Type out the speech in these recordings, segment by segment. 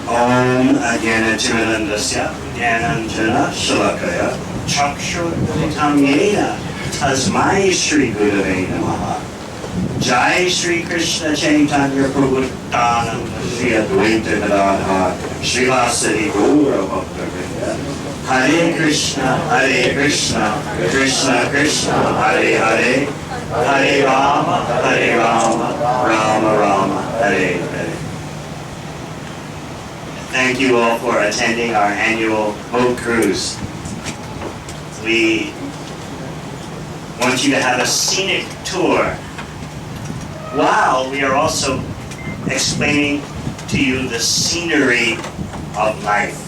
Om Agyanatimirandasya Gyananjana Shalakaya Chakshurtam Yena Tasmai Shri Gurave Namaha. Jai Shri Krishna Chaitanya Prabhu Nityananda Shri Advaita Gadadhar Srivasadi Gaura Bhaktivedanta. Hare Krishna, Krishna Krishna, Hare Hare, Hare Rama, Rama Rama, Hare Hare. Thank you all for attending our annual boat cruise. We want you to have a scenic tour while we are also explaining to you the scenery of life.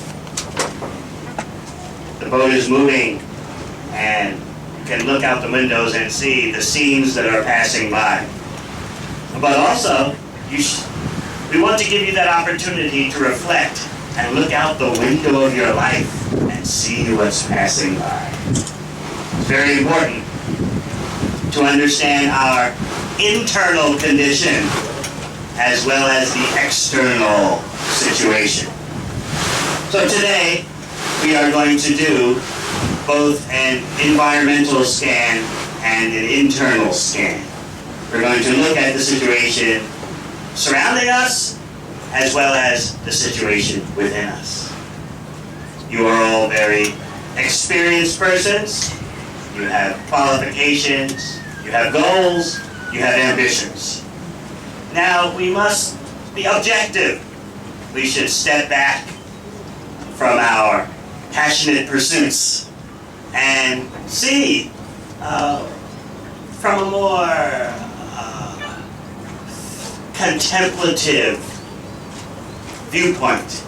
The boat is moving, and you can look out the windows and see the scenes that are passing by. But also, we want to give you that opportunity to reflect and look out the window of your life and see what's passing by. It's very important to understand our internal condition as well as the external situation. So today, we are going to do both an environmental scan and an internal scan. We're going to look at the situation surrounding us as well as the situation within us. You are all very experienced persons. You have qualifications, you have goals, you have ambitions. Now, we must be objective. We should step back from our passionate pursuits and see from a more contemplative viewpoint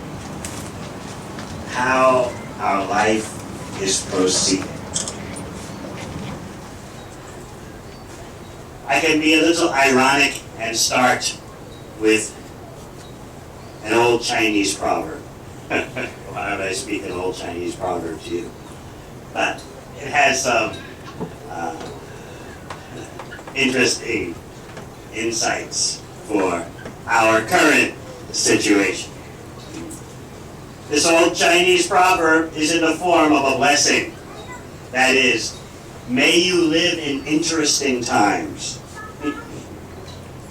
how our life is proceeding. I can be a little ironic and start with an old Chinese proverb. Why would I speak an old Chinese proverb to you? But it has some interesting insights for our current situation. This old Chinese proverb is in the form of a blessing. That is, may you live in interesting times.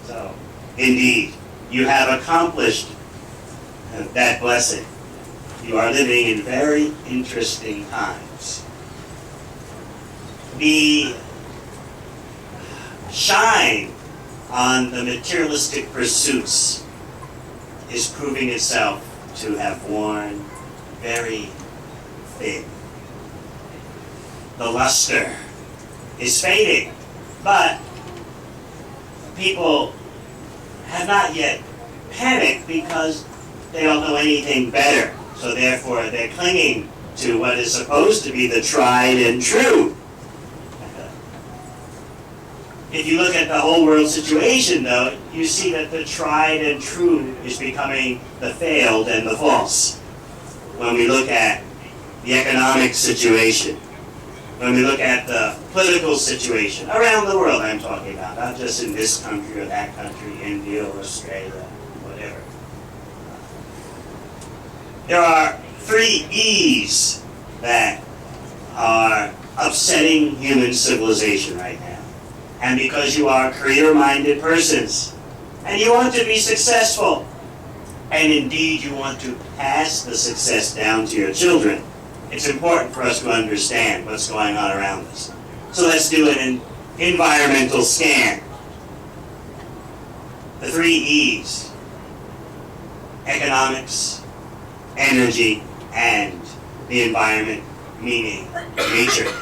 So, indeed, you have accomplished that blessing. You are living in very interesting times. The shine on the materialistic pursuits is proving itself to have worn very thin. The luster is fading, but people have not yet panicked because they don't know anything better. So therefore, they're clinging to what is supposed to be the tried and true. If you look at the whole world situation, though, you see that the tried and true is becoming the failed and the false. When we look at the economic situation, when we look at the political situation, around the world I'm talking about, not just in this country or that country, India or Australia, whatever. There are 3 E's that are upsetting human civilization right now. And because you are career-minded persons, and you want to be successful, and indeed you want to pass the success down to your children, it's important for us to understand what's going on around us. So let's do an environmental scan. The 3 E's: economics, energy, and the environment, meaning nature.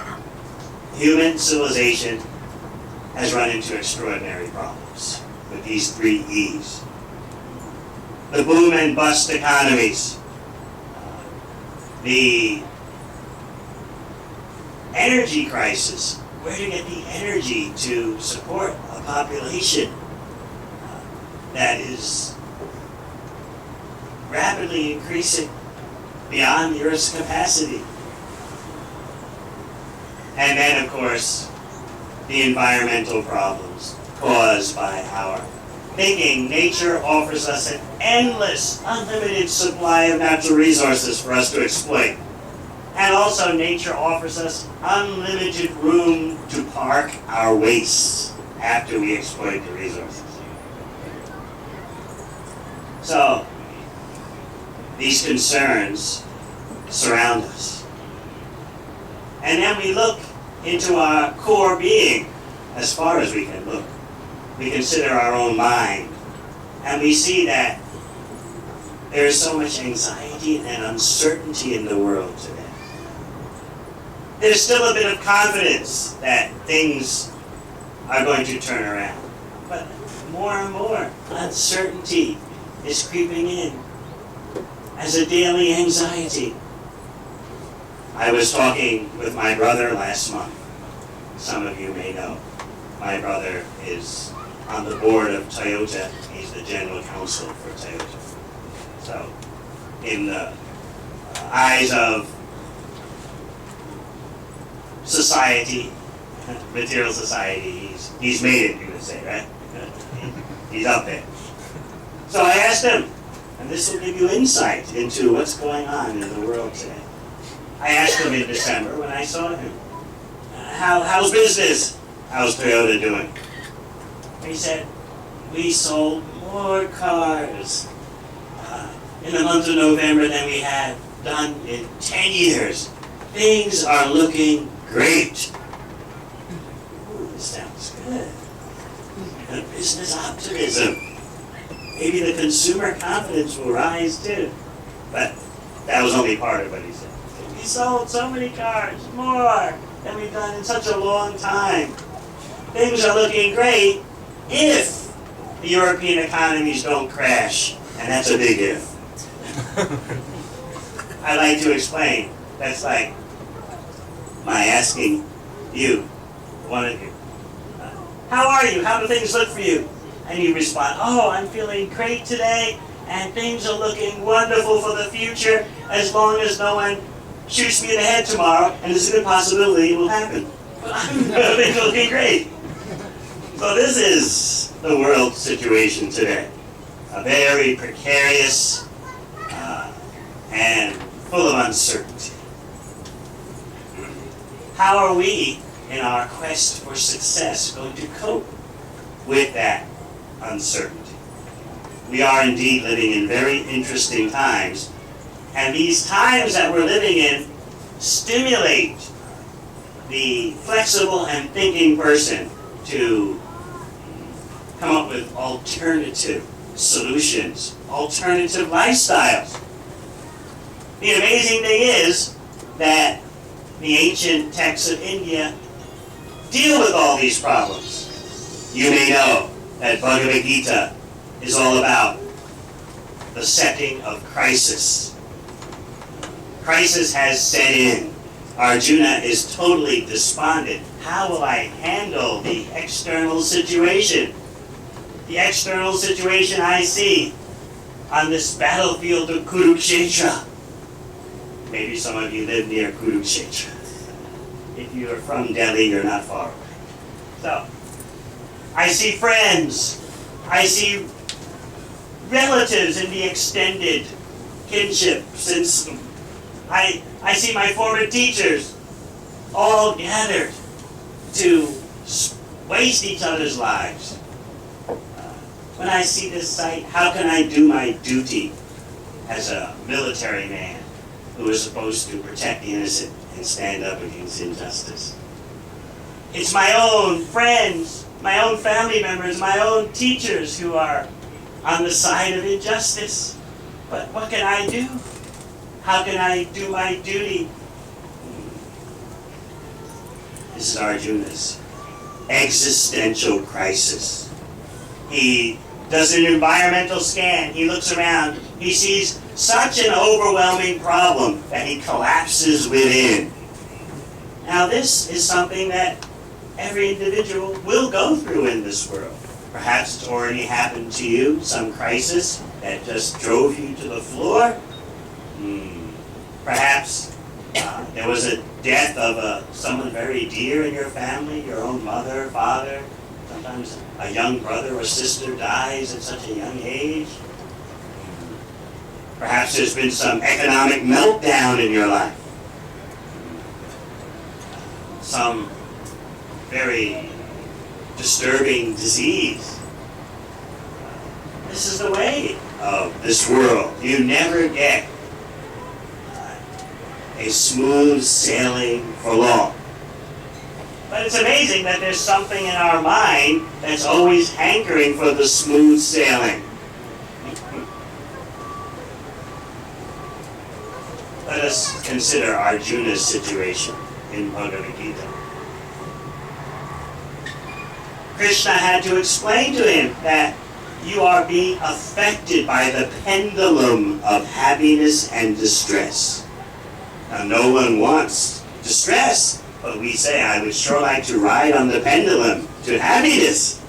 Human civilization has run into extraordinary problems with these 3 E's. The boom and bust economies, the energy crisis, where to get the energy to support a population that is rapidly increasing beyond the Earth's capacity. And then, of course, the environmental problems caused by our thinking nature offers us an endless, unlimited supply of natural resources for us to exploit. And also nature offers us unlimited room to park our wastes after we exploit the resources. So, these concerns surround us. And then we look into our core being as far as we can look. We consider our own mind, and we see that there is so much anxiety and uncertainty in the world today. There's still a bit of confidence that things are going to turn around, but more and more uncertainty is creeping in as a daily anxiety. I was talking with my brother last month. Some of you may know. My brother is on the board of Toyota. He's the general counsel for Toyota. So, in the eyes of society, material society, he's made it, you would say, right? He's up there. So I asked him, and this will give you insight into what's going on in the world today. I asked him in December when I saw him, how's business? How's Toyota doing? He said, we sold more cars in the month of November than we had done in 10 years. Things are looking great. Ooh, this sounds good. Good business optimism. Maybe the consumer confidence will rise too. But that was only part of what he said. We sold so many cars, more than we've done in such a long time. Things are looking great if the European economies don't crash, and that's a big if. I like to explain. That's like my asking you, one of you, how are you? How do things look for you? And you respond, oh, I'm feeling great today, and things are looking wonderful for the future as long as no one shoots me in the head tomorrow, and there's a good possibility it will happen. But things are looking great. So this is the world situation today. A very precarious and full of uncertainty. How are we, in our quest for success, going to cope with that uncertainty? We are indeed living in very interesting times, and these times that we're living in stimulate the flexible and thinking person to come up with alternative solutions, alternative lifestyles. The amazing thing is that the ancient texts of India deal with all these problems. You may know that Bhagavad Gita is all about the setting of crisis. Crisis has set in. Arjuna is totally despondent. How will I handle the external situation? The external situation I see on this battlefield of Kurukshetra. Maybe some of you live near Kurukshetra. If you are from Delhi, you're not far away. So, I see friends. I see relatives in the extended kinship. Since I see my former teachers all gathered to waste each other's lives. When I see this sight, how can I do my duty as a military man who is supposed to protect the innocent and stand up against injustice? It's my own friends, my own family members, my own teachers who are on the side of injustice. But what can I do? How can I do my duty? This is Arjuna's existential crisis. He does an environmental scan. He looks around. He sees such an overwhelming problem that he collapses within. Now this is something that every individual will go through in this world. Perhaps it's already happened to you, some crisis that just drove you to the floor. Perhaps there was a death of someone very dear in your family, your own mother, father, sometimes sometimes a young brother or sister dies at such a young age. Perhaps there's been some economic meltdown in your life. Some very disturbing disease. This is the way of this world. You never get a smooth sailing for long. But it's amazing that there's something in our mind that's always hankering for the smooth sailing. Let us consider Arjuna's situation in Bhagavad Gita. Krishna had to explain to him that you are being affected by the pendulum of happiness and distress. Now, no one wants distress, but we say, I would sure like to ride on the pendulum to happiness.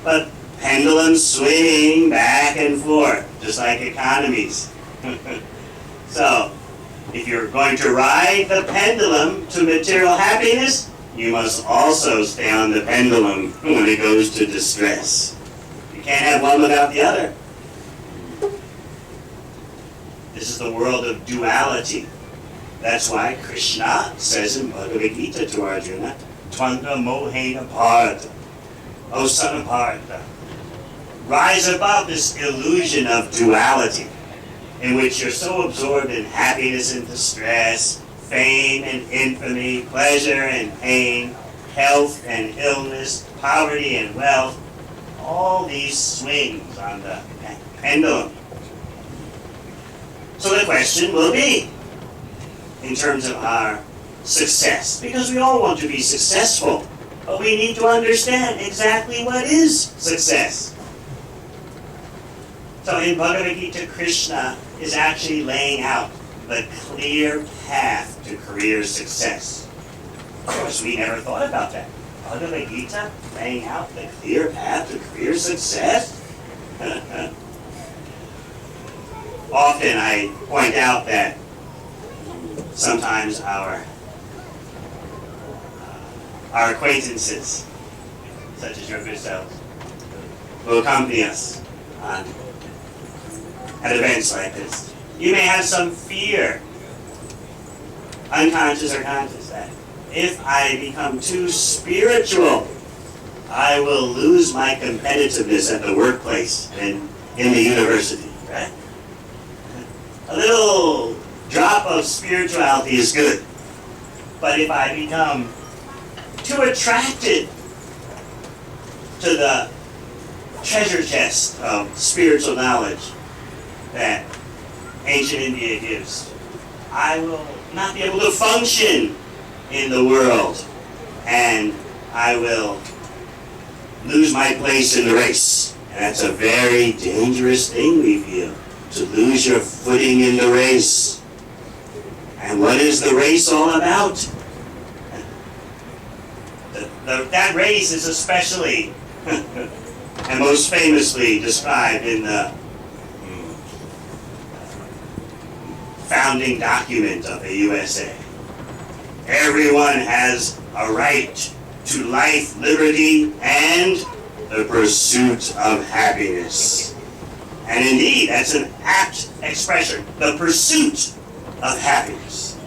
But pendulums swing back and forth, just like economies. So, if you're going to ride the pendulum to material happiness, you must also stay on the pendulum when it goes to distress. You can't have one without the other. This is the world of duality. That's why Krishna says in Bhagavad Gita to Arjuna, Tvanda mohena bharata, O son of Bharata, rise above this illusion of duality, in which you're so absorbed in happiness and distress, fame and infamy, pleasure and pain, health and illness, poverty and wealth, all these swings on the pendulum. So the question will be, in terms of our success, because we all want to be successful, but we need to understand exactly what is success. So in Bhagavad Gita, Krishna is actually laying out the clear path to career success. Of course, we never thought about that. Bhagavad Gita laying out the clear path to career success? Often I point out that sometimes our acquaintances, such as your good selves, will accompany us at events like this. You may have some fear, unconscious or conscious, that if I become too spiritual, I will lose my competitiveness at the workplace and in the university, right? A little drop of spirituality is good. But if I become too attracted to the treasure chest of spiritual knowledge that ancient India gives, I will not be able to function in the world, and I will lose my place in the race. And that's a very dangerous thing, we feel, to lose your footing in the race. And what is the race all about? That race is especially and most famously described in the founding document of the USA. Everyone has a right to life, liberty, and the pursuit of happiness. And indeed, that's an apt expression, the pursuit of happiness.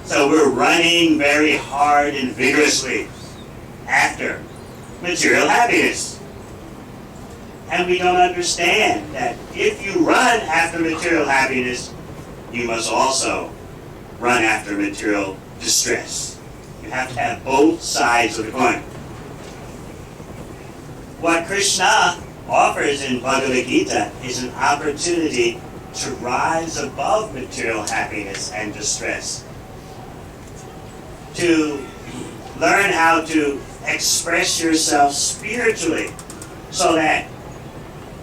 So we're running very hard and vigorously after material happiness. And we don't understand that if you run after material happiness, you must also run after material distress. You have to have both sides of the coin. What Krishna offers in Bhagavad Gita is an opportunity to rise above material happiness and distress, to learn how to express yourself spiritually, so that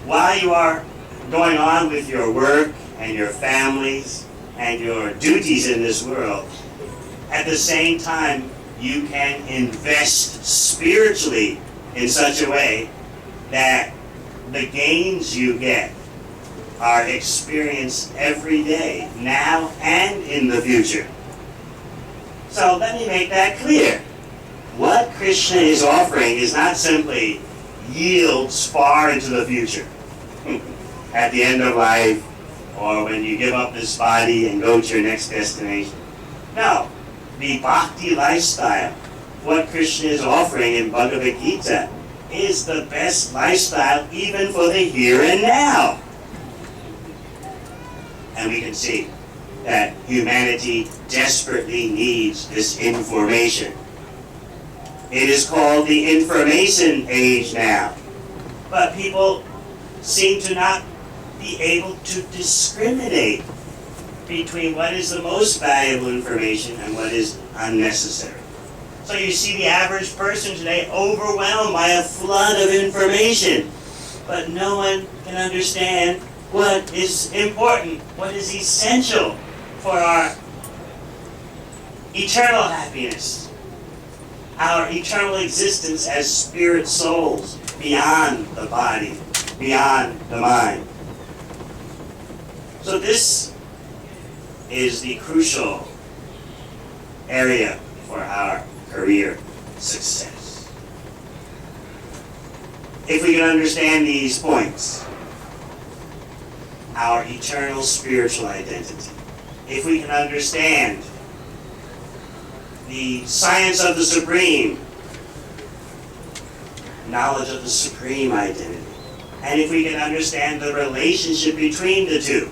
while you are going on with your work and your families and your duties in this world, at the same time you can invest spiritually in such a way that the gains you get are experienced every day, now and in the future. So let me make that clear. What Krishna is offering is not simply yields far into the future. At the end of life, or when you give up this body and go to your next destination. No, the bhakti lifestyle, what Krishna is offering in Bhagavad Gita, is the best lifestyle even for the here and now. And we can see that humanity desperately needs this information. It is called the information age now. But people seem to not be able to discriminate between what is the most valuable information and what is unnecessary. So you see the average person today overwhelmed by a flood of information, but no one can understand what is important, what is essential for our eternal happiness, our eternal existence as spirit souls beyond the body, beyond the mind. So this is the crucial area for our career success. If we can understand these points, our eternal spiritual identity, if we can understand the science of the supreme, knowledge of the supreme identity, and if we can understand the relationship between the two,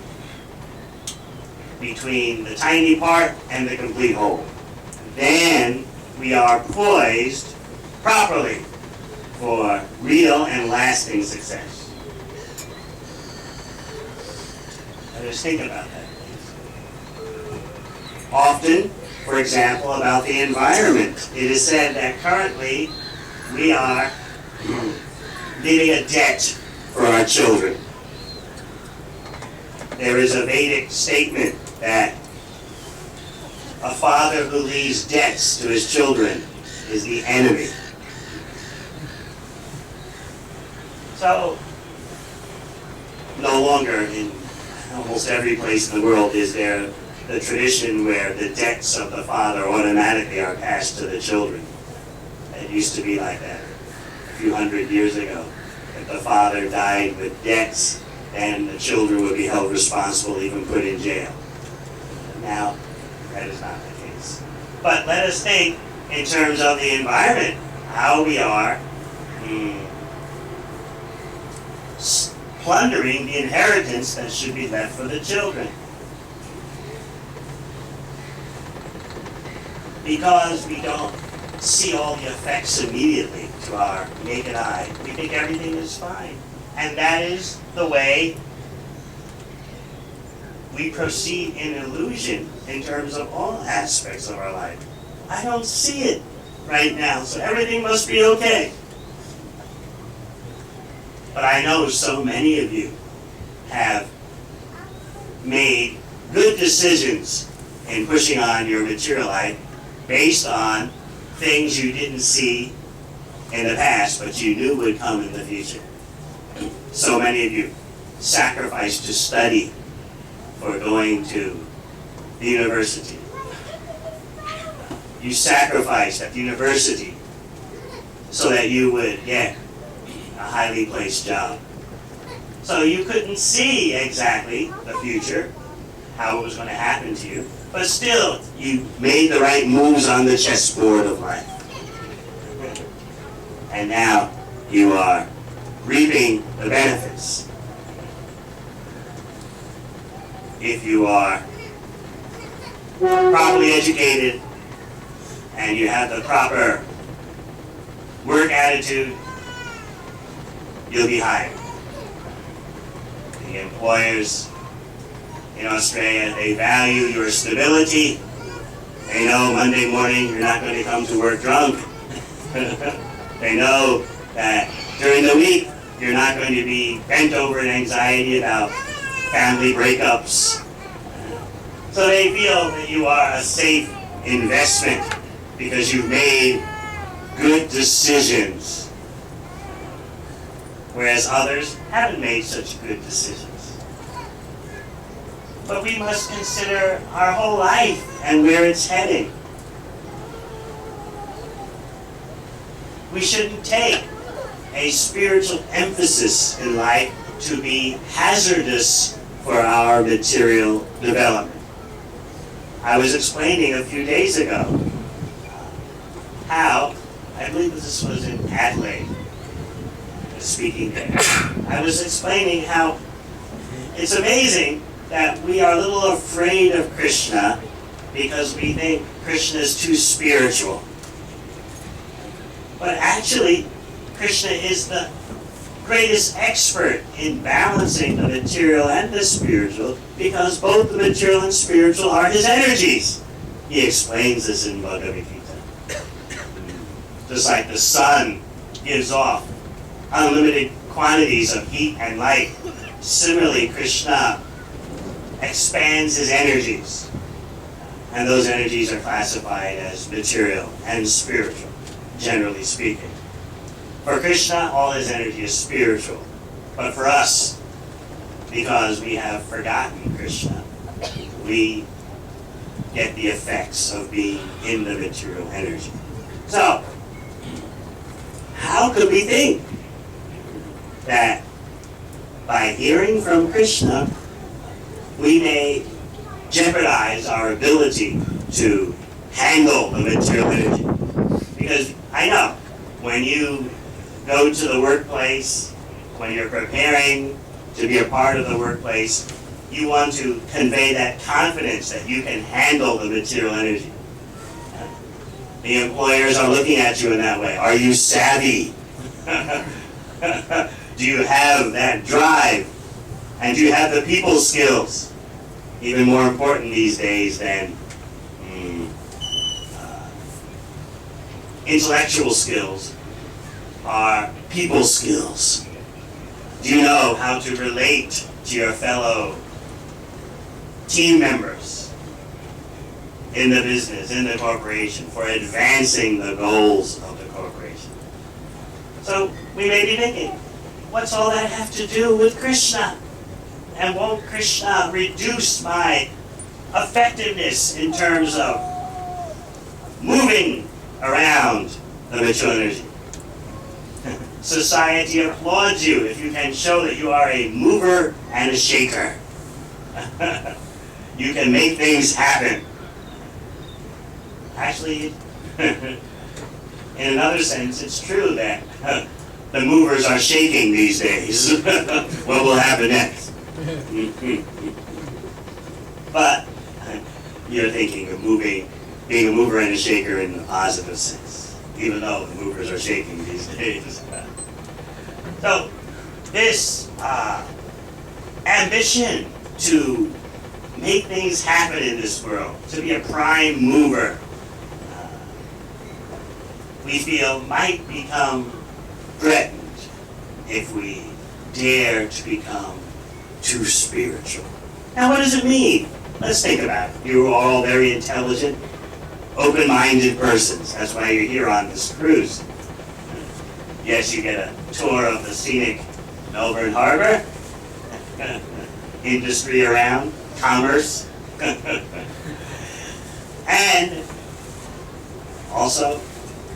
between the tiny part and the complete whole, then we are poised properly for real and lasting success. Let us think about that, please. Often, for example, about the environment, it is said that currently we are leaving a debt for our children. There is a Vedic statement that a father who leaves debts to his children is the enemy. So, no longer in almost every place in the world is there the tradition where the debts of the father automatically are passed to the children. It used to be like that a few hundred years ago. If the father died with debts, then the children would be held responsible, even put in jail. Now, that is not the case. But let us think in terms of the environment, how we are plundering the inheritance that should be left for the children. Because we don't see all the effects immediately to our naked eye, we think everything is fine. And that is the way we proceed in illusion in terms of all aspects of our life. I don't see it right now, so everything must be okay. But I know so many of you have made good decisions in pushing on your material life based on things you didn't see in the past, but you knew would come in the future. So many of you sacrificed to study for going to the university. You sacrificed at the university so that you would get a highly placed job. So you couldn't see exactly the future, how it was going to happen to you, but still you made the right moves on the chessboard of life. And now you are reaping the benefits. If you are properly educated and you have the proper work attitude, you'll be hired. The employers in Australia, they value your stability. They know Monday morning you're not going to come to work drunk. They know that during the week you're not going to be bent over in anxiety about family breakups. So they feel that you are a safe investment because you've made good decisions, whereas others haven't made such good decisions. But we must consider our whole life and where it's heading. We shouldn't take a spiritual emphasis in life to be hazardous for our material development. I was explaining a few days ago how, I believe this was in Adelaide, speaking there. I was explaining how it's amazing that we are a little afraid of Krishna because we think Krishna is too spiritual. But actually, Krishna is the greatest expert in balancing the material and the spiritual, because both the material and spiritual are his energies. He explains this in Bhaktivedanta. Just like the sun gives off unlimited quantities of heat and light, similarly Krishna expands his energies. And those energies are classified as material and spiritual, generally speaking. For Krishna, all his energy is spiritual. But for us, because we have forgotten Krishna, we get the effects of being in the material energy. So, how could we think that by hearing from Krishna, we may jeopardize our ability to handle the material energy? Because I know, when you go to the workplace, when you're preparing to be a part of the workplace, you want to convey that confidence that you can handle the material energy. The employers are looking at you in that way. Are you savvy? Do you have that drive? And do you have the people skills? Even more important these days than intellectual skills are people skills. Do you know how to relate to your fellow team members in the business, in the corporation, for advancing the goals of the corporation? So we may be thinking, what's all that have to do with Krishna? And won't Krishna reduce my effectiveness in terms of moving around the material energy? Society applauds you if you can show that you are a mover and a shaker. You can make things happen. Actually, in another sense, it's true that the movers are shaking these days. What will happen next? But you're thinking of being a mover and a shaker in the positive sense, even though the movers are shaking these days. So this ambition to make things happen in this world, to be a prime mover, we feel might become threatened if we dare to become too spiritual. Now, what does it mean? Let's think about it. You're all very intelligent, open-minded persons. That's why you're here on this cruise. Yes, you get a tour of the scenic Melbourne Harbour, industry around, commerce, and also,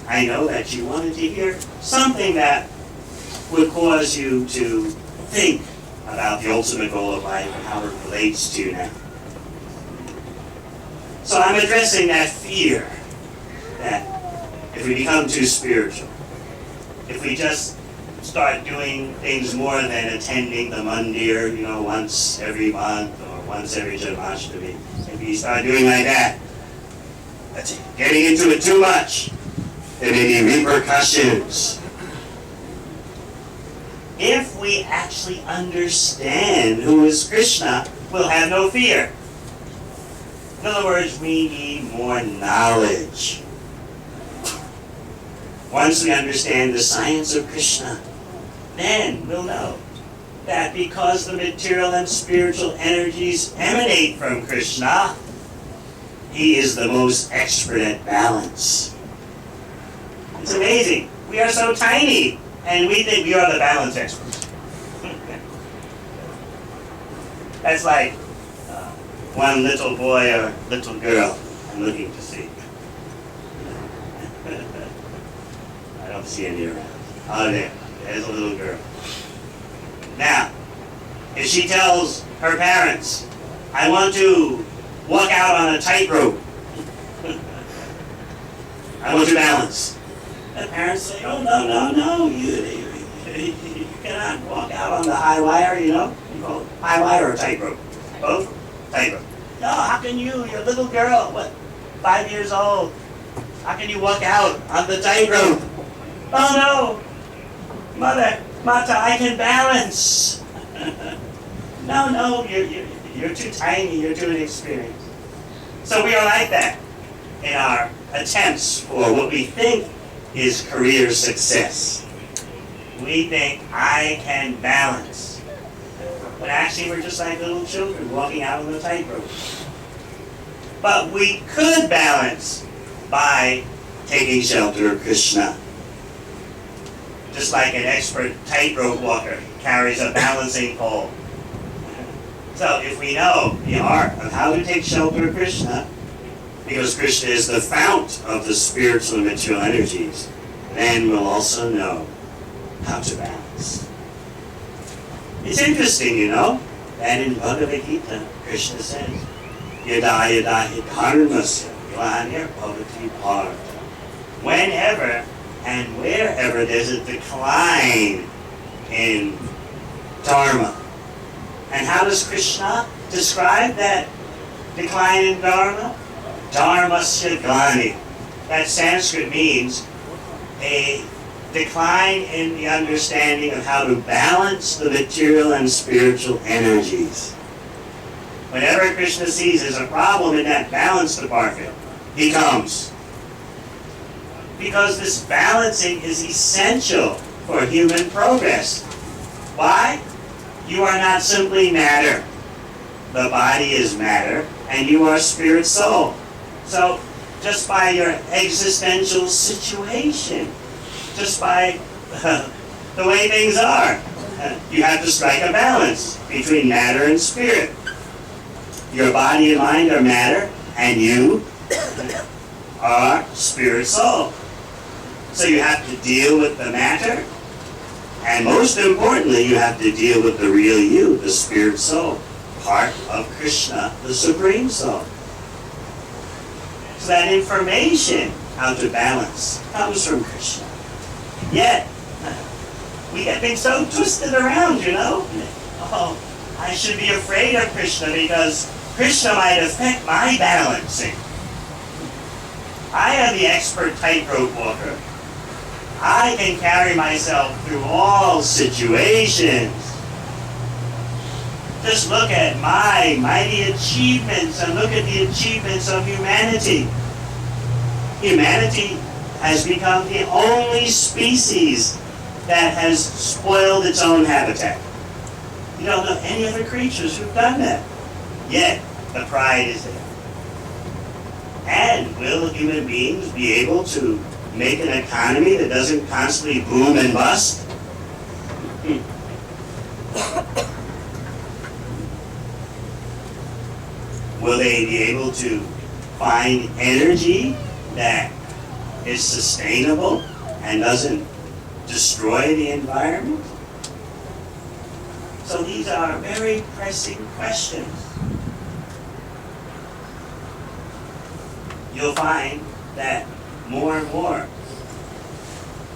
I know that you wanted to hear something that would cause you to think about the ultimate goal of life and how it relates to you now. So I'm addressing that fear that if we become too spiritual, if we just start doing things more than attending the mandir, once every month or once every Janmashtami, if we start doing like that, that's getting into it too much, there may be repercussions. If we actually understand who is Krishna, we'll have no fear. In other words, we need more knowledge. Once we understand the science of Krishna, then we'll know that because the material and spiritual energies emanate from Krishna, he is the most expert at balance. It's amazing. We are so tiny, and we think we are the balance experts. That's like one little boy or little girl I'm looking to see. I don't see any around. Oh, there. as a little girl. Now, if she tells her parents, I want to walk out on a tightrope, I want to balance. The parents say, oh, no, you cannot walk out on the high wire, you know? You call it high wire or tightrope? Both? Tightrope. No, how can you? You're a little girl, what, 5 years old. How can you walk out on the tightrope? Oh no, Mata, I can balance. No, you're too tiny, you're too inexperienced. So we are like that in our attempts for what we think is career success. We think, I can balance. But actually we're just like little children walking out on the tightrope. But we could balance by taking shelter of Krishna. Just like an expert tightrope walker carries a balancing pole. So if we know the art of how to take shelter of Krishna, because Krishna is the fount of the spiritual and material energies, then we'll also know how to balance. It's interesting, you know, that in Bhagavad Gita, Krishna says, Yada yada hi dharmasya glanir bhavati bharata. Whenever and wherever there's a decline in dharma. And how does Krishna describe that decline in dharma? Dharmasya glani. That Sanskrit means a decline in the understanding of how to balance the material and spiritual energies. Whenever Krishna sees there's a problem in that balance department, he comes. Because this balancing is essential for human progress. Why? You are not simply matter. The body is matter, and you are spirit soul. So, just by your existential situation, just by the way things are, you have to strike a balance between matter and spirit. Your body and mind are matter, and you are spirit soul. So you have to deal with the matter, and most importantly, you have to deal with the real you, the spirit soul, part of Krishna, the Supreme Soul. So that information, how to balance, comes from Krishna. Yet, we get things so twisted around, you know? Oh, I should be afraid of Krishna because Krishna might affect my balancing. I am the expert tightrope walker. I can carry myself through all situations. Just look at my mighty achievements and look at the achievements of humanity. Humanity has become the only species that has spoiled its own habitat. You don't know any other creatures who've done that. Yet, the pride is there. And will human beings be able to make an economy that doesn't constantly boom and bust? Will they be able to find energy that is sustainable and doesn't destroy the environment? So these are very pressing questions. You'll find that more and more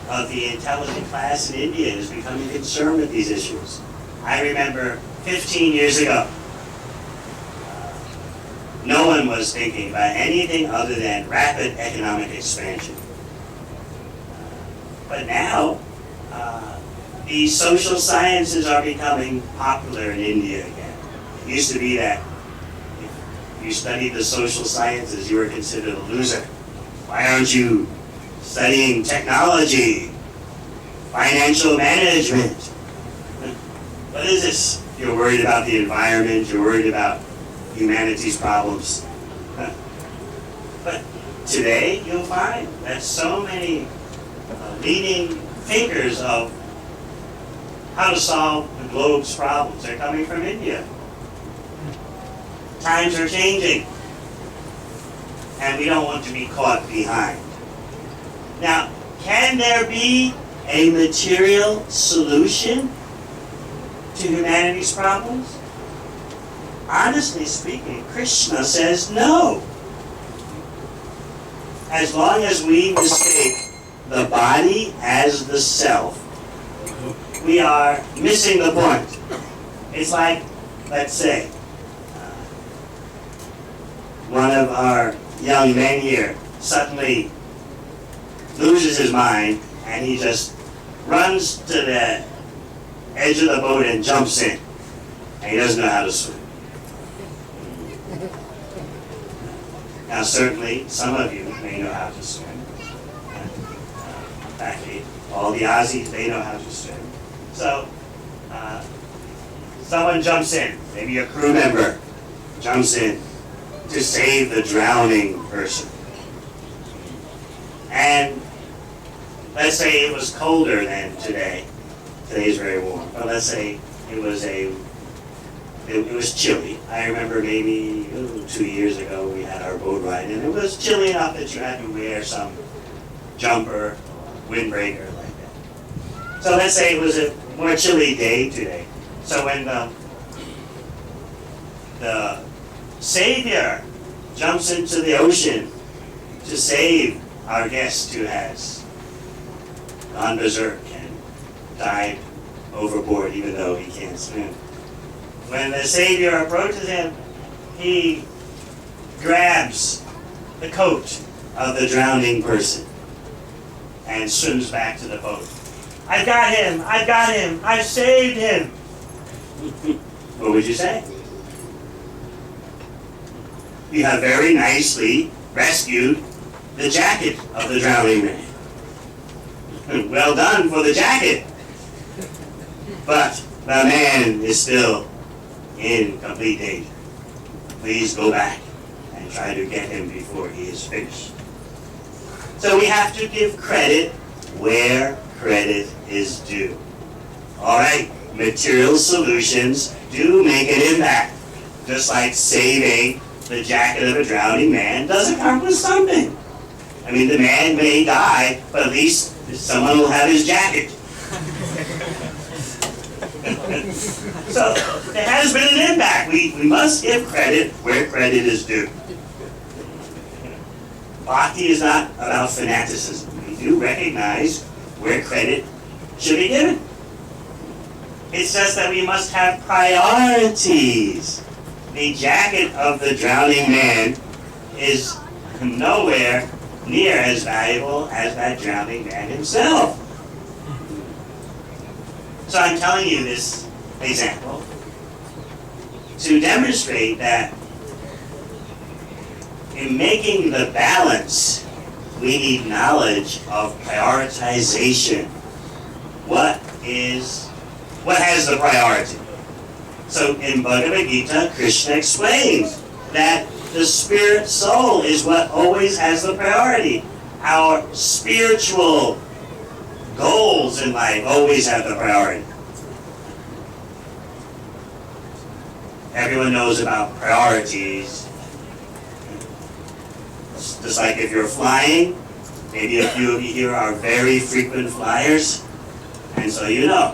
of the intelligent class in India is becoming concerned with these issues. I remember 15 years ago, no one was thinking about anything other than rapid economic expansion. But now, the social sciences are becoming popular in India again. It used to be that if you studied the social sciences, you were considered a loser. Why aren't you studying technology, financial management? What is this? You're worried about the environment, you're worried about humanity's problems. But today, you'll find that so many leading thinkers of how to solve the globe's problems are coming from India. Times are changing, and we don't want to be caught behind. Now, can there be a material solution to humanity's problems? Honestly speaking, Krishna says no. As long as we mistake the body as the self, we are missing the point. It's like, let's say, one of our young men here suddenly loses his mind and he just runs to the edge of the boat and jumps in. And he doesn't know how to swim. Now certainly some of you may know how to swim. Actually, all the Aussies, they know how to swim. So, someone jumps in, maybe a crew member jumps in to save the drowning person. And let's say it was colder than today. Today's very warm. But let's say it was chilly. I remember maybe 2 years ago we had our boat ride and it was chilly enough that you had to wear some jumper, windbreaker like that. So let's say it was a more chilly day today. So when the Savior jumps into the ocean to save our guest who has gone berserk and died overboard even though he can't swim. When the Savior approaches him, he grabs the coat of the drowning person and swims back to the boat. I've got him! I've got him! I've saved him! What would you say? You have very nicely rescued the jacket of the drowning man. Well done for the jacket. But the man is still in complete danger. Please go back and try to get him before he is finished. So we have to give credit where credit is due. Alright, material solutions do make an impact. Just like saving the jacket of a drowning man does accomplish something. I mean, the man may die, but at least someone will have his jacket. So, there has been an impact. We must give credit where credit is due. Bhakti is not about fanaticism. We do recognize where credit should be given. It's just that we must have priorities. The jacket of the drowning man is nowhere near as valuable as that drowning man himself. So I'm telling you this example to demonstrate that in making the balance, we need knowledge of prioritization. What has the priority? So in Bhagavad Gita, Krishna explains that the spirit soul is what always has the priority. Our spiritual goals in life always have the priority. Everyone knows about priorities. Just like if you're flying, maybe a few of you here are very frequent flyers, and so you know.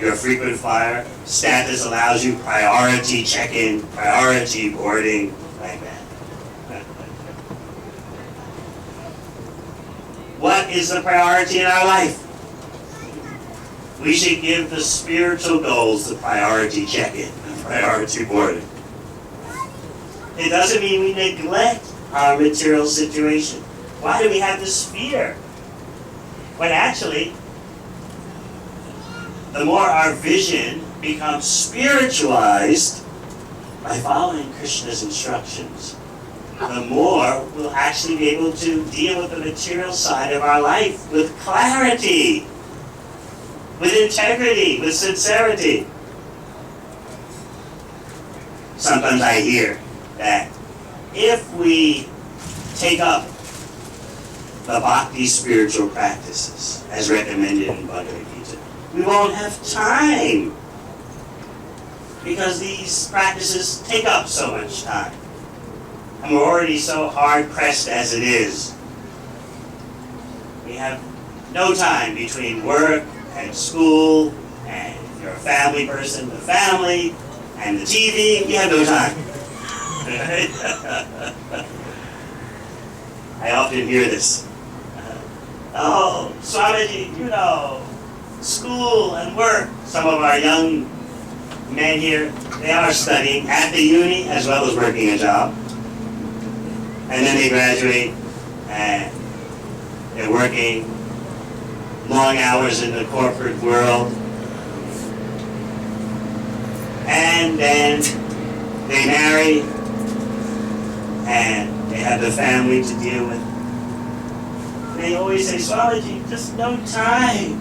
Your frequent flyer status allows you priority check-in, priority boarding, like that. What is the priority in our life? We should give the spiritual goals the priority check-in, the priority boarding. It doesn't mean we neglect our material situation. Why do we have this fear? When actually, the more our vision becomes spiritualized by following Krishna's instructions, the more we'll actually be able to deal with the material side of our life with clarity, with integrity, with sincerity. Sometimes I hear that if we take up the bhakti spiritual practices as recommended in Bhagavad Gita, we won't have time because these practices take up so much time. And we're already so hard-pressed as it is. We have no time between work and school, and you're a family person, the family, and the TV, you have no time. I often hear this. Oh, Swamiji, you know, school and work. Some of our young men here, they are studying at the uni as well as working a job. And then they graduate and they're working long hours in the corporate world. And then they marry and they have the family to deal with. They always say, Swamiji, just no time.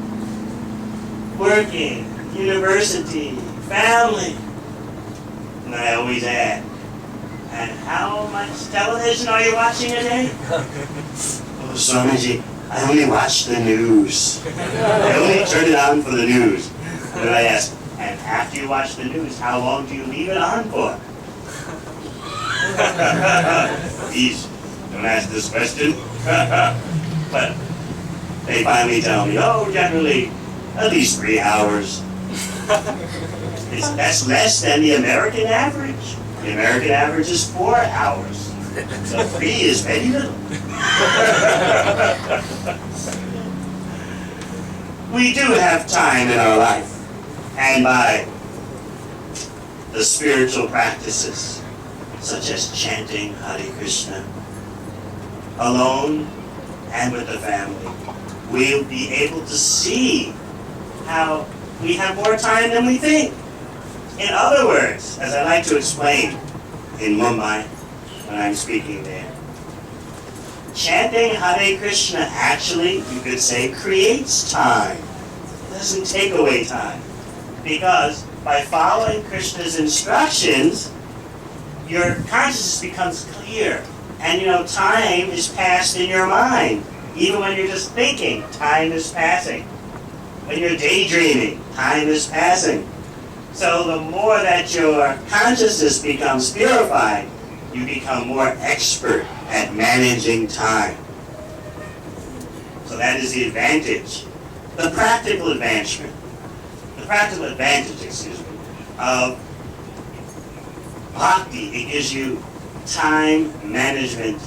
Working, university, family. And I always add, and how much television are you watching a day? Oh, Swamiji, I only watch the news. I only turn it on for the news. And I ask, and after you watch the news, how long do you leave it on for? Please, don't ask this question. But they finally tell me, oh, generally, at least 3 hours. That's less than the American average. The American average is 4 hours. So 3 is very little. We do have time in our life. And by the spiritual practices, such as chanting Hare Krishna, alone and with the family, we'll be able to see how we have more time than we think. In other words, as I like to explain in Mumbai when I'm speaking there, chanting Hare Krishna actually, you could say, creates time. It doesn't take away time. Because by following Krishna's instructions, your consciousness becomes clear. And you know, time is passed in your mind. Even when you're just thinking, time is passing. When you're daydreaming, time is passing. So the more that your consciousness becomes purified, you become more expert at managing time. So that is the advantage. The practical advantage, of bhakti. It gives you time management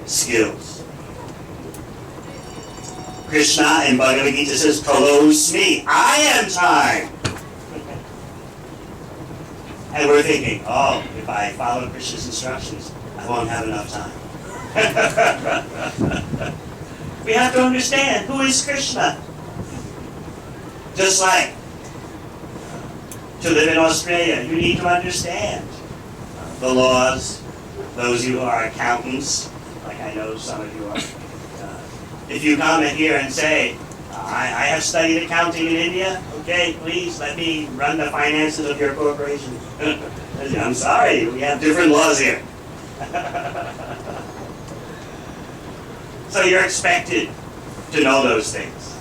skills. Krishna in Bhagavad Gita says, Kalosmi, I am time. And we're thinking, oh, if I follow Krishna's instructions, I won't have enough time. We have to understand, who is Krishna? Just like to live in Australia, you need to understand the laws. Those who are accountants, like I know some of you are. If you come in here and say, I have studied accounting in India, okay, please let me run the finances of your corporation. I'm sorry, we have different laws here. So you're expected to know those things.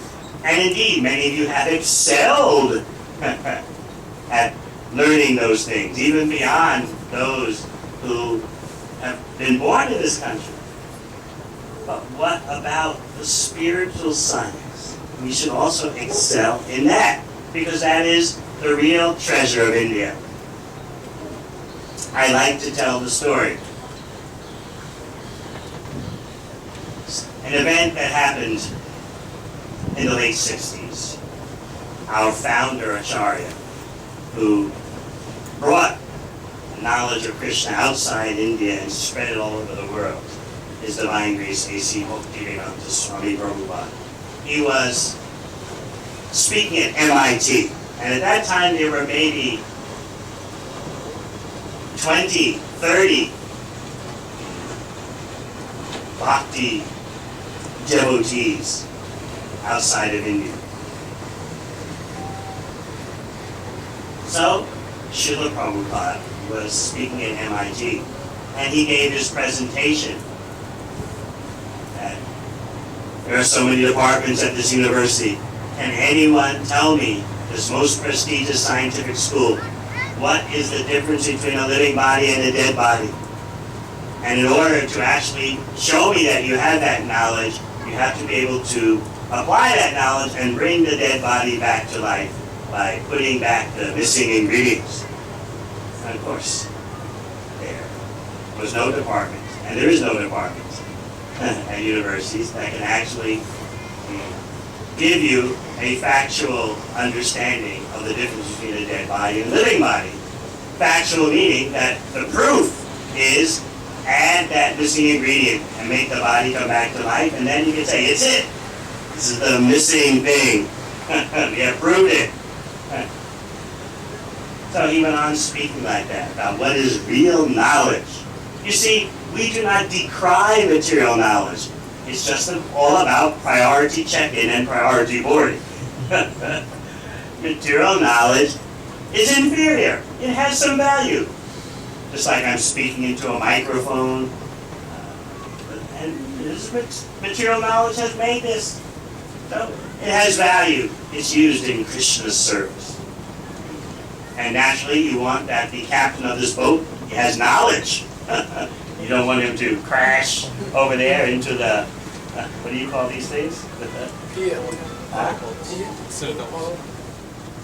And indeed, many of you have excelled at learning those things, even beyond those who have been born in this country. But what about the spiritual science? We should also excel in that, because that is the real treasure of India. I like to tell the story. An event that happened in the late 60s. Our founder, Acharya, who brought knowledge of Krishna outside India and spread it all over the world, His Divine Grace A.C. Bhaktivedanta Swami Prabhupada. He was speaking at MIT, and at that time there were maybe 20, 30 bhakti devotees outside of India. So, Srila Prabhupada was speaking at MIT, and he gave his presentation. There are so many departments at this university. Can anyone tell me, this most prestigious scientific school, what is the difference between a living body and a dead body? And in order to actually show me that you have that knowledge, you have to be able to apply that knowledge and bring the dead body back to life by putting back the missing ingredients. And of course, there was no department, and there is no department at universities that can actually give you a factual understanding of the difference between a dead body and a living body. Factual meaning that the proof is add that missing ingredient and make the body come back to life, and then you can say, it's it. This is the missing thing. We have proved it. So he went on speaking like that about what is real knowledge. You see, we do not decry material knowledge. It's just all about priority check-in and priority boarding. Material knowledge is inferior. It has some value. Just like I'm speaking into a microphone. And this material knowledge has made this. So it has value. It's used in Krishna's service. And naturally, you want that the captain of this boat, he has knowledge. You don't want him to crash over there into the, what do you call these things?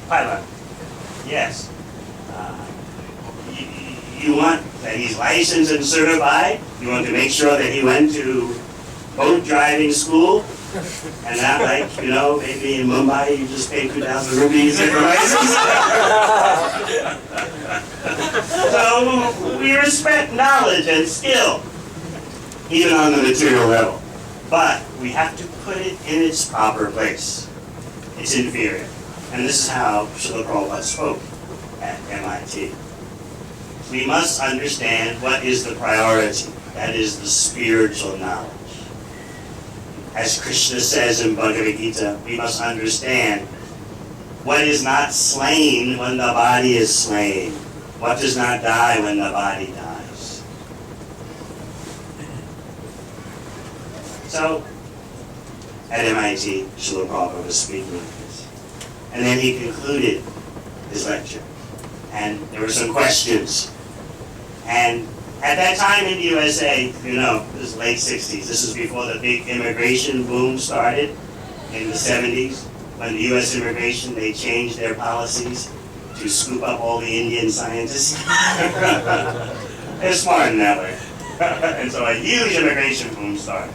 Pylon. Yes. You want that he's licensed and certified. You want to make sure that he went to boat driving school. And not like, you know, maybe in Mumbai you just pay 2,000 rupees for license. So we respect knowledge and skill, even on the material level. But we have to put it in its proper place. It's inferior. And this is how Srila Prabhupada spoke at MIT. We must understand what is the priority. That is the spiritual knowledge. As Krishna says in Bhagavad Gita, we must understand what is not slain when the body is slain. What does not die when the body dies. So, at MIT, Srila Prabhupada was speaking like this. And then he concluded his lecture. And there were some questions. And at that time in the USA, you know, this is late 60s. This is before the big immigration boom started in the 70s. When the US immigration, they changed their policies to scoop up all the Indian scientists. They're smart in that way. And so a huge immigration boom started.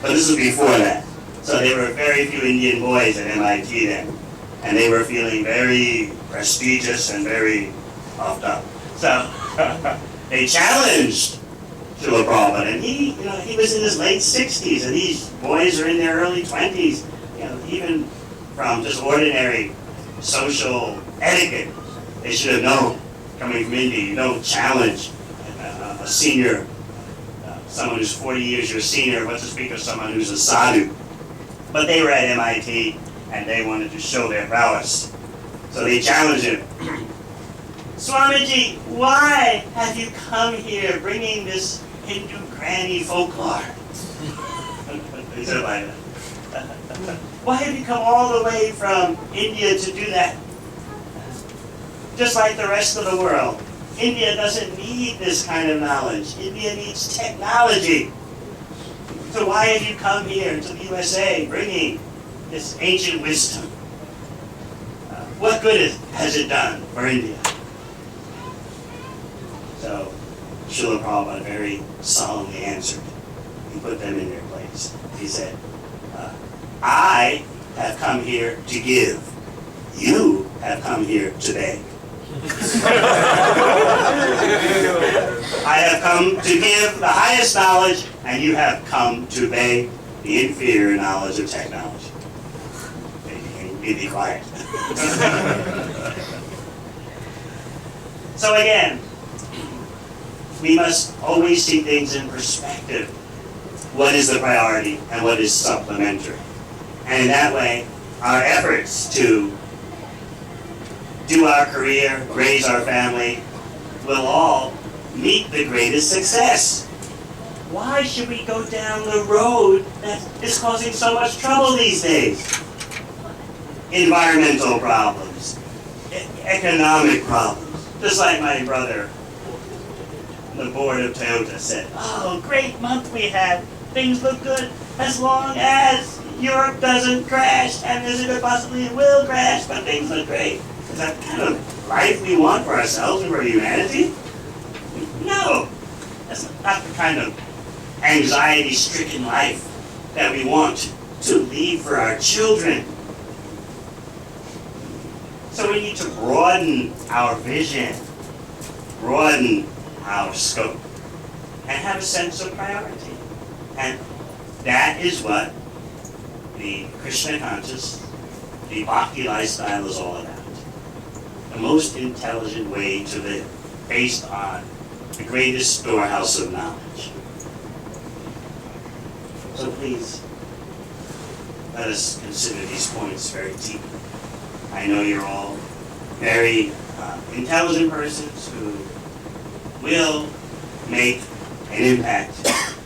But this was before that. So there were very few Indian boys at MIT then. And they were feeling very prestigious and very puffed up. So they challenged Srila Prabhupada, and he was in his late 60s, and these boys are in their early 20s. You know, even from just ordinary social etiquette, they should have known. Coming from India, you don't challenge a senior, someone who's 40 years your senior, but to speak of someone who's a sadhu. But they were at MIT, and they wanted to show their prowess, so they challenged him. Swamiji, why have you come here bringing this Hindu granny folklore? He said like that. Why have you come all the way from India to do that? Just like the rest of the world, India doesn't need this kind of knowledge. India needs technology. So why have you come here to the USA bringing this ancient wisdom? What good has it done for India? So Srila Prabhupada very solemnly answered. He put them in their place. He said, I have come here to give. You have come here to beg. I have come to give the highest knowledge, and you have come to beg the inferior knowledge of technology. Be quiet. So again, we must always see things in perspective. What is the priority and what is supplementary? And in that way, our efforts to do our career, raise our family, will all meet the greatest success. Why should we go down the road that is causing so much trouble these days? Environmental problems, economic problems. Just like my brother, the board of Toyota said, oh, great month we had. Things look good as long as Europe doesn't crash, and there's a good possibility it will crash, but things look great. Is that the kind of life we want for ourselves and for humanity? No. That's not the kind of anxiety-stricken life that we want to leave for our children. So we need to broaden our vision, broaden our scope, and have a sense of priority. And that is what the Krishna conscious, the Bhakti lifestyle is all about. The most intelligent way to live, based on the greatest storehouse of knowledge. So please, let us consider these points very deeply. I know you're all very intelligent persons who will make an impact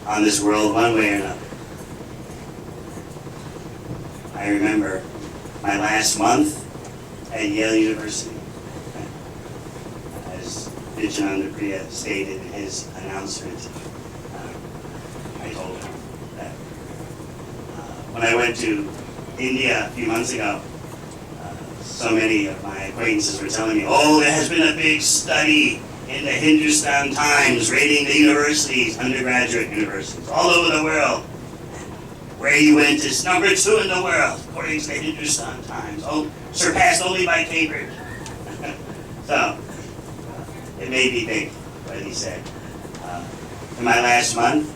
on this world one way or another. I remember my last month at Yale University, as Vijayananda Priya stated in his announcement. I told him that when I went to India a few months ago, so many of my acquaintances were telling me, oh, there has been a big study in the Hindustan Times rating the universities, undergraduate universities, all over the world. Where you went is number 2 in the world, according to the Hindustan Times, surpassed only by Cambridge. So, it made me think what he said. In my last month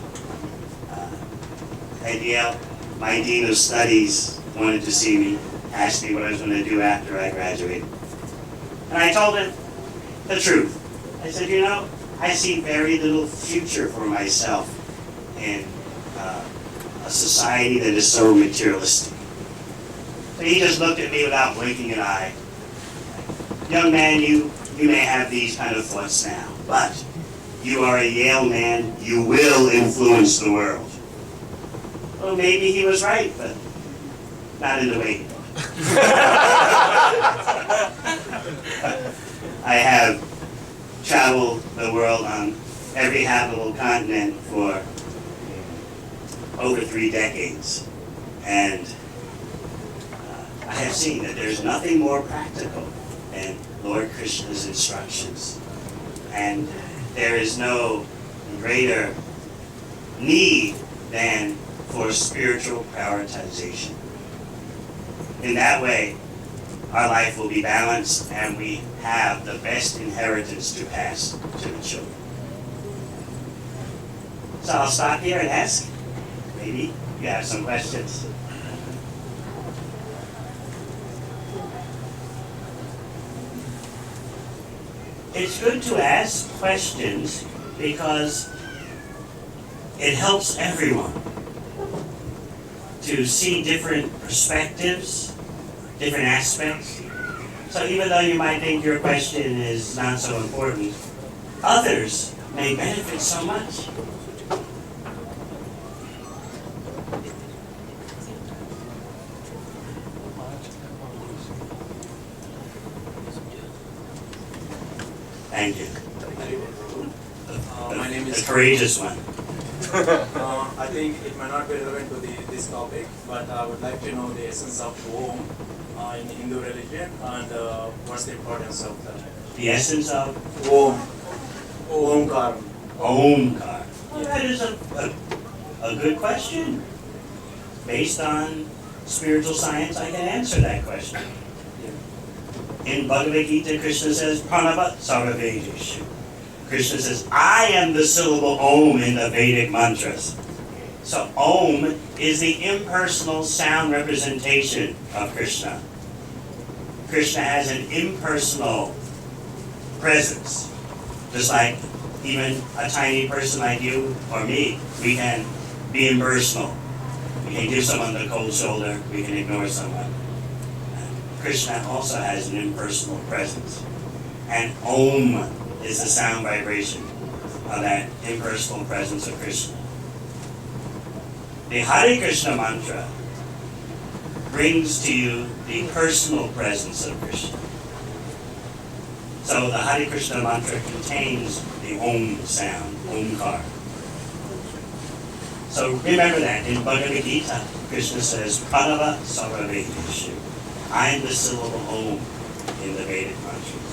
at Yale, my Dean of Studies wanted to see me, asked me what I was going to do after I graduated. And I told him the truth. I said, you know, I see very little future for myself in a society that is so materialistic. So he just looked at me without blinking an eye. Young man, you may have these kind of thoughts now, but you are a Yale man, you will influence the world. Well, maybe he was right, but not in the way he thought. I have traveled the world on every habitable continent for over 3 decades, and I have seen that there's nothing more practical than Lord Krishna's instructions, and there is no greater need than for spiritual prioritization. In that way, our life will be balanced and we have the best inheritance to pass to the children. So I'll stop here and ask. Maybe you have some questions. It's good to ask questions because it helps everyone to see different perspectives, different aspects. So even though you might think your question is not so important, others may benefit so much. Thank you. My name is the courageous one. I think it might not be relevant to this topic, but I would like to know the essence of Om in Hindu religion and what's the importance of that. The essence of Om. Omkar. Omkar. Well, that is a good question. Based on spiritual science, I can answer that question. In Bhagavad Gita, Krishna says, Pranava Sarvavedeshu. Krishna says, I am the syllable Om in the Vedic mantras. So Om is the impersonal sound representation of Krishna. Krishna has an impersonal presence. Just like even a tiny person like you or me, we can be impersonal. We can give someone the cold shoulder, we can ignore someone. Krishna also has an impersonal presence. And Om is the sound vibration of that impersonal presence of Krishna. The Hare Krishna mantra brings to you the personal presence of Krishna. So the Hare Krishna mantra contains the Om sound, Omkar. So remember that in Bhagavad Gita, Krishna says, Pranava Sarvaveshu. I am the syllable Om in the Vedic mantras.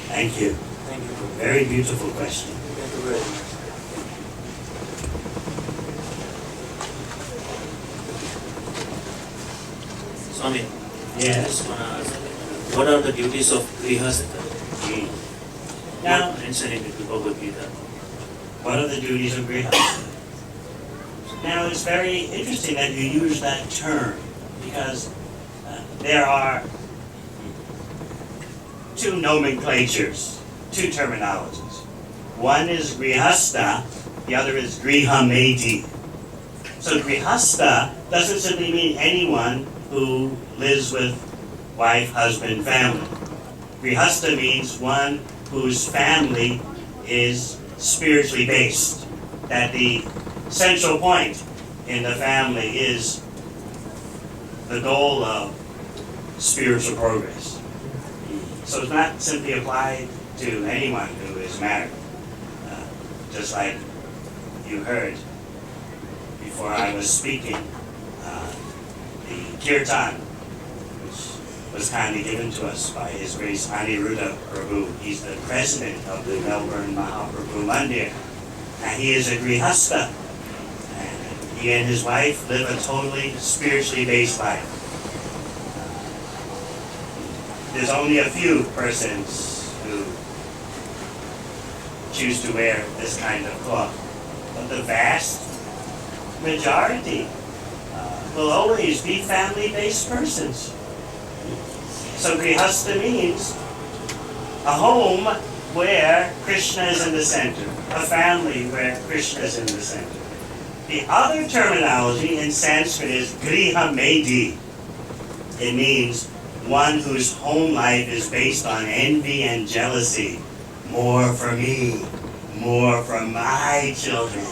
Thank you. Thank you. Very beautiful question. Thank you very much. Swami, Yes. what are the duties of Grihastha? Now, Mentioned in the Bhagavad Gita. what are the duties of Grihastha? Now, it's very interesting that you use that term because there are two nomenclatures, two terminologies. One is Grihastha, the other is Grihamedi. So Grihastha doesn't simply mean anyone who lives with wife, husband, family. Grihastha means one whose family is spiritually based, that the central point in the family is the goal of spiritual progress. So it's not simply applied to anyone who is married. Just like you heard before I was speaking, the kirtan, which was kindly given to us by His Grace Aniruddha Prabhu. He's the president of the Melbourne Mahaprabhu Mandir, and he is a grihastha. And he and his wife live a totally spiritually based life. There's only a few persons who choose to wear this kind of cloth, but the vast majority will always be family-based persons. So Grihastha means a home where Krishna is in the center, a family where Krishna is in the center. The other terminology in Sanskrit is Grihamedi. It means one whose home life is based on envy and jealousy. More for me, more for my children.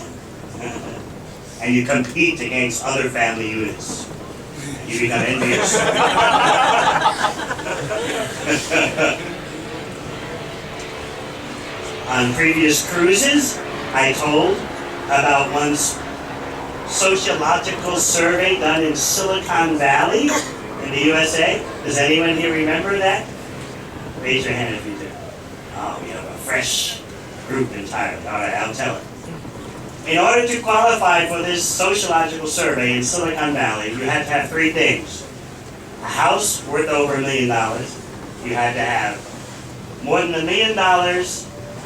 And you compete against other family units. You become envious. On previous cruises, I told about one sociological survey done in Silicon Valley in the USA. Does anyone here remember that? Raise your hand if you do. Oh, we have a fresh group entirely. All right, I'll tell it. In order to qualify for this sociological survey in Silicon Valley, you had to have three things. A house worth over $1 million. You had to have more than $1 million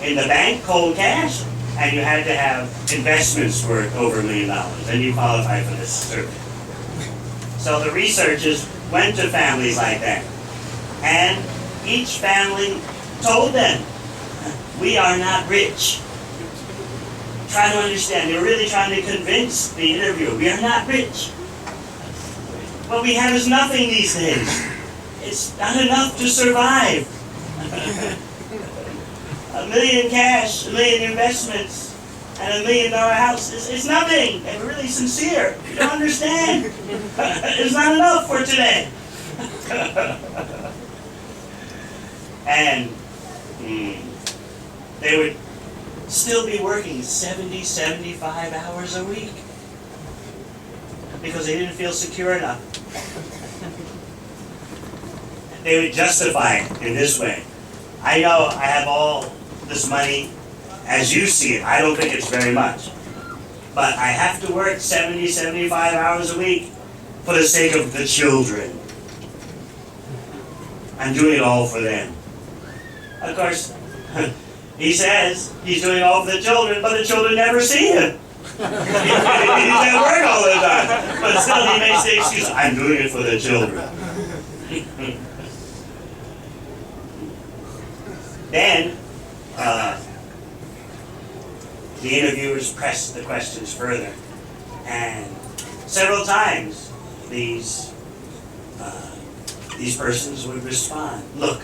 in the bank, cold cash, and you had to have investments worth over $1 million. Then you qualify for this survey. So the researchers went to families like that, and each family told them, we are not rich. Try to understand, they were really trying to convince the interviewer, we are not rich. What we have is nothing these days. It's not enough to survive. $1 million cash, $1 million investments, and $1 million house, it's nothing. They were really sincere. You don't understand. It's not enough for today. And they would still be working 70, 75 hours a week because they didn't feel secure enough. They would justify it in this way. I know I have all this money as you see it. I don't think it's very much. But I have to work 70, 75 hours a week for the sake of the children. I'm doing it all for them. Of course, he says he's doing it all for the children, but the children never see him. He's at work all the time. But still he makes the excuse, I'm doing it for the children. Then, the interviewers pressed the questions further. And several times, these persons would respond, look,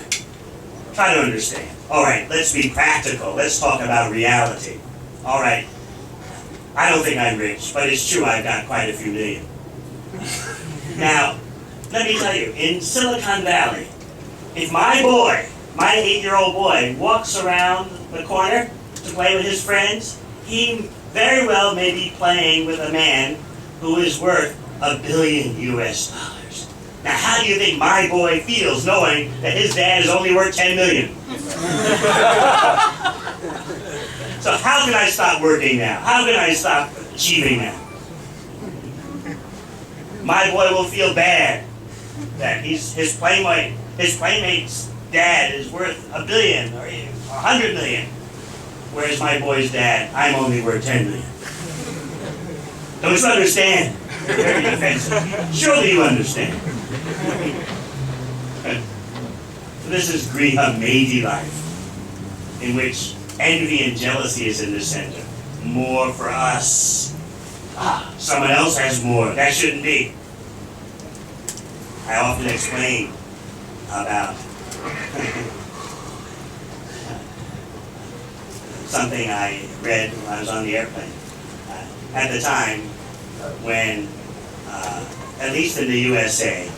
try to understand. All right, let's be practical. Let's talk about reality. All right, I don't think I'm rich, but it's true I've got quite a few million. Now, let me tell you, in Silicon Valley, if my 8-year-old boy, walks around the corner to play with his friends, he very well may be playing with a man who is worth $1 billion US. Now, how do you think my boy feels knowing that his dad is only worth 10 million? So how can I stop working now? How can I stop achieving now? My boy will feel bad that his playmate's dad is worth $1 billion or $100 million, whereas my boy's dad, I'm only worth 10 million. Don't you understand? Very offensive. Surely you understand. This is Griha Medi life, in which envy and jealousy is in the center. More for us. Someone else has more. That shouldn't be. I often explain about something I read when I was on the airplane. At the time when, at least in the USA,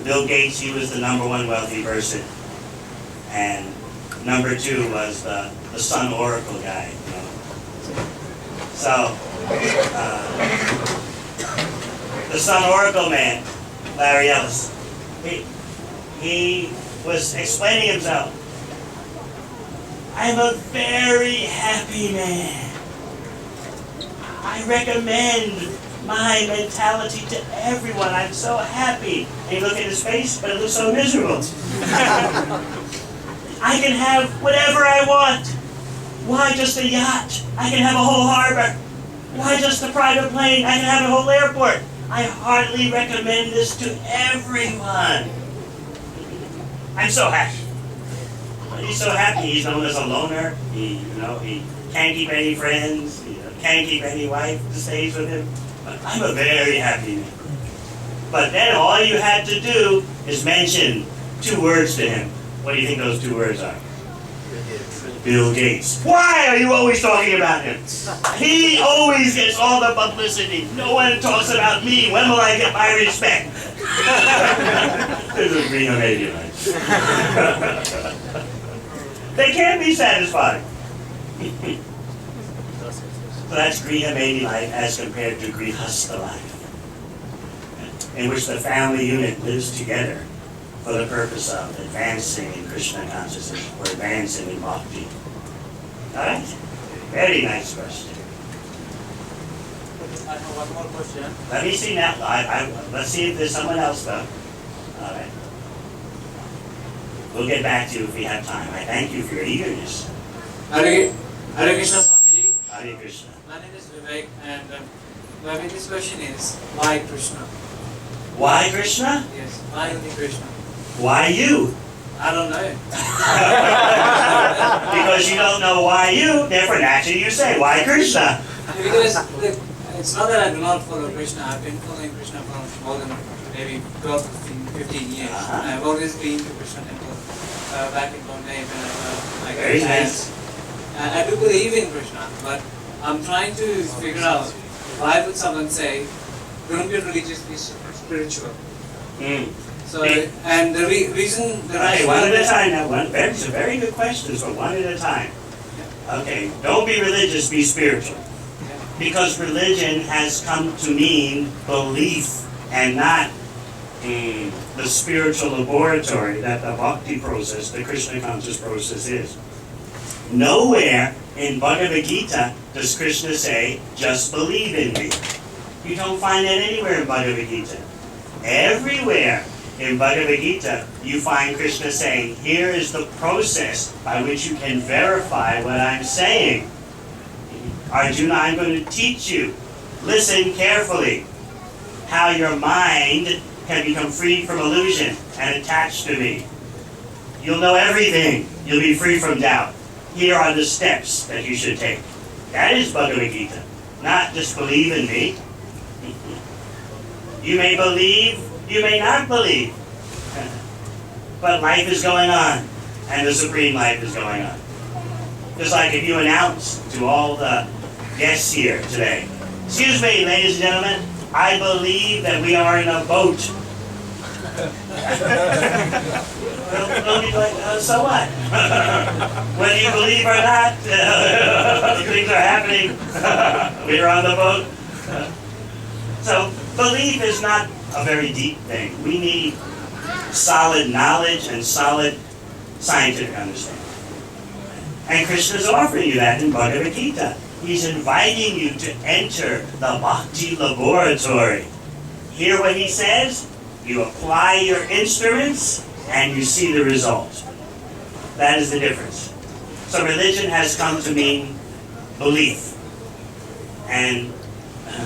Bill Gates, he was the #1 wealthy person. And #2 was the Sun Oracle guy. You know? So, the Sun Oracle man, Larry Ellis, he was explaining himself. I'm a very happy man. I recommend my mentality to everyone. I'm so happy. And you look at his face, but it looks so miserable. I can have whatever I want. Why just a yacht? I can have a whole harbor. Why just a private plane? I can have a whole airport. I heartily recommend this to everyone. I'm so happy. He's so happy. He's known as a loner. He can't keep any friends. He can't keep any wife that stays with him. But I'm a very happy man. But then all you had to do is mention 2 words to him. What do you think those 2 words are? Bill Gates. Why are you always talking about him? He always gets all the publicity. No one talks about me. When will I get my respect? This is Griha Medi life. They can't be satisfied. So that's Griha Medi life as compared to Grihastha life, in which the family unit lives together for the purpose of advancing in Krishna consciousness or advancing in bhakti. Alright? Very nice question. I have one more question. Let me see now. Let's see if there's someone else though. Alright. We'll get back to you if we have time. I thank you for your eagerness. Hare Krishna Swamiji. Hare Krishna. My name is Vivek, and my biggest question is, why Krishna? Why Krishna? Yes, why only Krishna? Why you? I don't know. Because you don't know why you, therefore naturally you say, why Krishna? Because look, it's not that I do not follow Krishna. I've been following Krishna for more than maybe 12, 15 years. I've always been to Krishna temple back in Bombay when I got a chance. And I do believe in Krishna, but I'm trying to figure out why would someone say, don't be religious, be spiritual. So, and the reason that Okay, one at a time now. It's a very good question, so one at a time. Okay, don't be religious, be spiritual. Because religion has come to mean belief and not the spiritual laboratory that the bhakti process, the Krishna conscious process is. Nowhere in Bhagavad Gita does Krishna say, just believe in me. You don't find that anywhere in Bhagavad Gita. Everywhere in Bhagavad Gita, you find Krishna saying, here is the process by which you can verify what I'm saying. Arjuna, I'm going to teach you. Listen carefully. How your mind can become free from illusion and attached to me. You'll know everything. You'll be free from doubt. Here are the steps that you should take. That is Bhagavad Gita. Not just believe in me. You may believe, you may not believe. But life is going on. And the supreme life is going on. Just like if you announce to all the guests here today, excuse me, ladies and gentlemen, I believe that we are in a boat. The boat, you'd be like, so what? Whether you believe or not, things are happening. We're on the boat. So belief is not a very deep thing. We need solid knowledge and solid scientific understanding. And Krishna is offering you that in Bhagavad Gita. He's inviting you to enter the Bhakti laboratory. Hear what he says, you apply your instruments, and you see the result. That is the difference. So religion has come to mean belief. And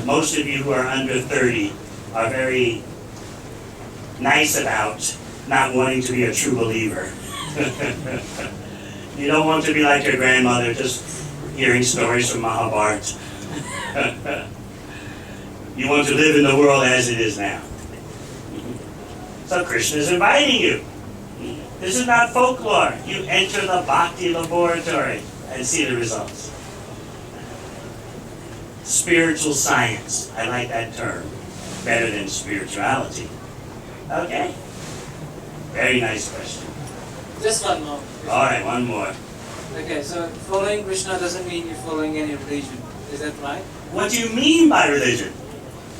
most of you who are under 30 are very nice about not wanting to be a true believer. You don't want to be like your grandmother, just hearing stories from Mahabharata. You want to live in the world as it is now. So Krishna is inviting you. This is not folklore. You enter the Bhakti laboratory and see the results. Spiritual science. I like that term. Better than spirituality. Okay? Very nice question. Just one more. All right, one more. Okay, so following Krishna doesn't mean you're following any religion. Is that right? What do you mean by religion?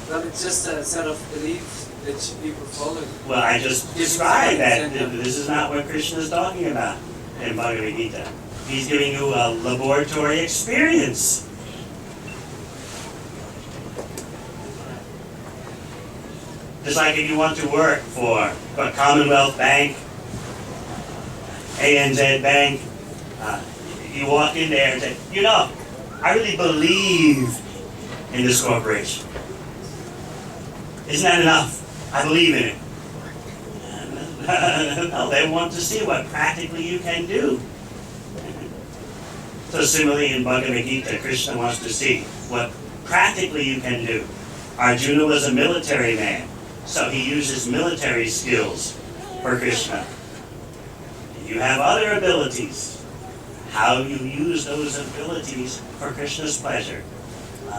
Well, it's just a set of beliefs that people follow. Well, I just described that. This is not what Krishna is talking about in Bhagavad Gita. He's giving you a laboratory experience. Just like if you want to work for a Commonwealth Bank, ANZ Bank, you walk in there and say, you know, I really believe in this corporation. Isn't that enough? I believe in it. No, they want to see what practically you can do. So similarly in Bhagavad Gita, Krishna wants to see what practically you can do. Arjuna was a military man, so he uses military skills for Krishna. You have other abilities. How you use those abilities for Krishna's pleasure.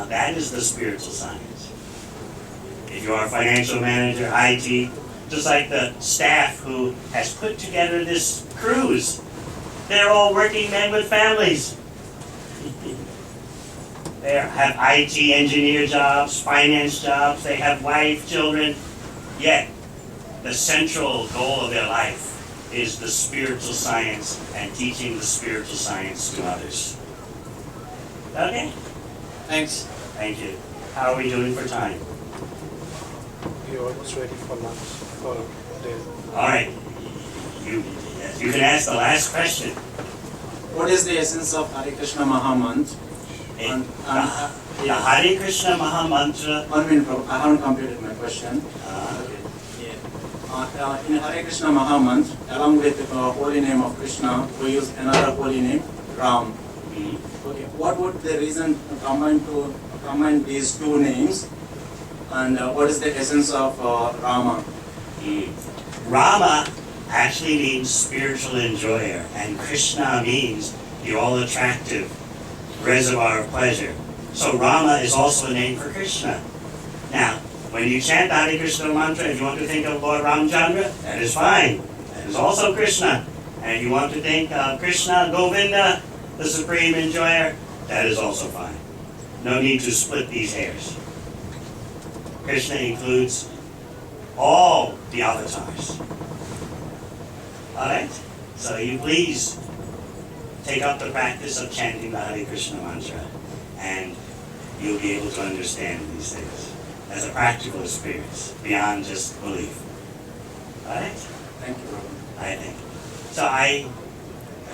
That is the spiritual science. If you are a financial manager, IT, just like the staff who has put together this cruise, they're all working men with families. They have IT engineer jobs, finance jobs, they have wife, children, yet the central goal of their life is the spiritual science and teaching the spiritual science to others. Okay? Thanks. Thank you. How are we doing for time? We're almost ready for lunch for dinner. All right. You can ask the last question. What is the essence of Hare Krishna Mahamantra? The Hare Krishna Mahamantra. 1 minute, Prabhu. I haven't completed my question. In Hare Krishna Mahamantra, along with the holy name of Krishna, we use another holy name, Ram. Okay, what would the reason combine these two names, and what is the essence of Rama? Rama actually means spiritual enjoyer, and Krishna means the all-attractive reservoir of pleasure. So Rama is also a name for Krishna. Now, when you chant Hare Krishna mantra, if you want to think of Lord Ramchandra, that is fine. That is also Krishna. And if you want to think of Krishna, Govinda, the supreme enjoyer, that is also fine. No need to split these hairs. Krishna includes all the avatars. Alright? So you please take up the practice of chanting the Hare Krishna mantra, and you'll be able to understand these things as a practical experience, beyond just belief. Alright? Thank you, Prabhu. I think. So I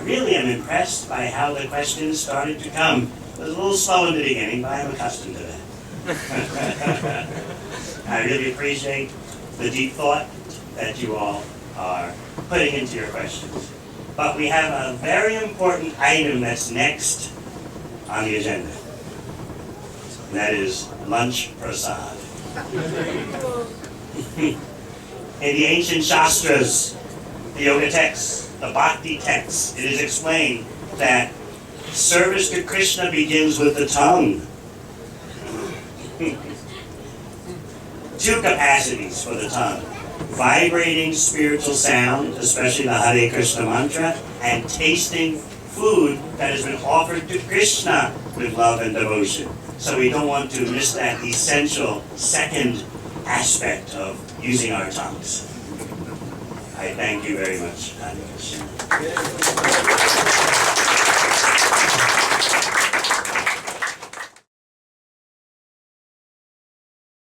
really am impressed by how the questions started to come. It was a little slow in the beginning, but I'm accustomed to that. I really appreciate the deep thought that you all are putting into your questions. But we have a very important item that's next on the agenda. And that is lunch prasad. In the ancient Shastras, the yoga texts, the bhakti texts, it is explained that service to Krishna begins with the tongue. Two capacities for the tongue. vibrating spiritual sound, especially the Hare Krishna mantra, and tasting food that has been offered to Krishna with love and devotion. So we don't want to miss that essential second aspect of using our tongues. I thank you very much. Hare Krishna.